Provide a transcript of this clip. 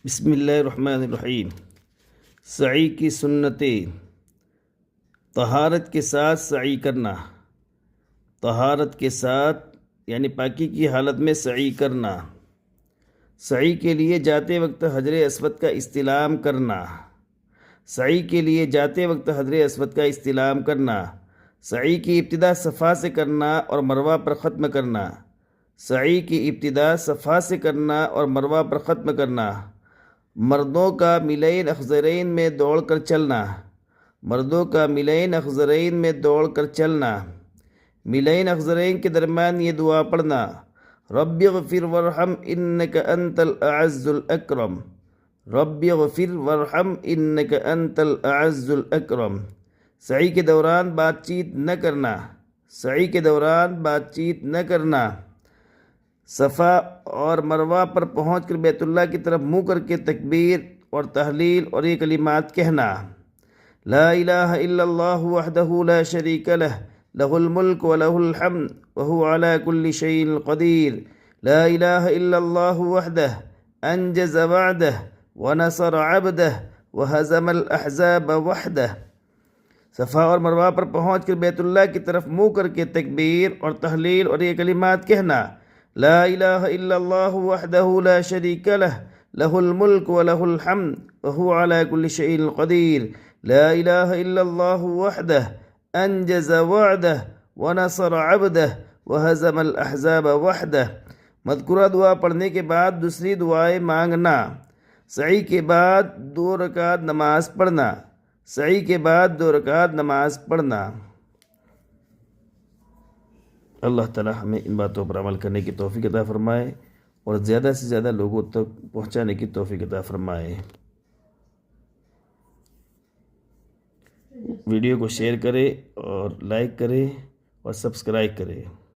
بسم اللہ الرحمن الرحیم۔ سعی کی سنتیں: طہارت کے ساتھ سعی کرنا، طہارت کے ساتھ یعنی پاکی کی حالت میں سعی کرنا، سعی کے لیے جاتے وقت حجر اسود کا استلام کرنا، سعی کے لیے جاتے وقت حجر اسود کا استلام کرنا، سعی کی ابتدا صفا سے کرنا اور مروہ پر ختم کرنا، سعی کی ابتدا صفا سے کرنا اور مروہ پر ختم کرنا، مردوں کا ملین اخضرین میں دوڑ کر چلنا، مردوں کا ملین اخضرین میں دوڑ کر چلنا، ملین اخضرین کے درمیان یہ دعا پڑھنا: رب اغفر وارحم انک انت الاعز الاکرم، رب اغفر وارحم انک انت الاعز الاکرم۔ سعی کے دوران بات چیت نہ کرنا، سعی کے دوران بات چیت نہ کرنا، صفا اور مروہ پر پہنچ کر بیت اللہ کی طرف منہ کر کے تکبیر اور تحلیل اور یہ کلمات کہنا: لا الہ الا اللہ وحدہ لا شریک لہ، لہ الملک ولہ الحمد وہو علی کل شیء قدیر، لا الہ الا اللہ وحدہ انجز وعدہ ونصر عبدہ وہزم الاحزاب وحدہ۔ صفا اور مروہ پر پہنچ کر بیت اللہ کی طرف منہ کر کے تکبیر اور تحلیل اور یہ کلمات کہنا: لا الہ الا اللہ وحدہ لا شریک لہ، لہ الملک ولہ الحمد وہو علی کل شیء قدیر، لا الہ الا اللہ وحدہ انجز وعدہ ونصر عبدہ وہزم الاحزاب وحدہ۔ مذکورہ دعا پڑھنے کے بعد دوسری دعائیں مانگنا، سعی کے بعد 2 رکعت نماز پڑھنا، سعی کے بعد 2 رکعت نماز پڑھنا۔ اللہ تعالی ہمیں ان باتوں پر عمل کرنے کی توفیق عطا فرمائے اور زیادہ سے زیادہ لوگوں تک پہنچانے کی توفیق عطا فرمائے۔ ویڈیو کو شیئر کریں اور لائک کریں اور سبسکرائب کریں۔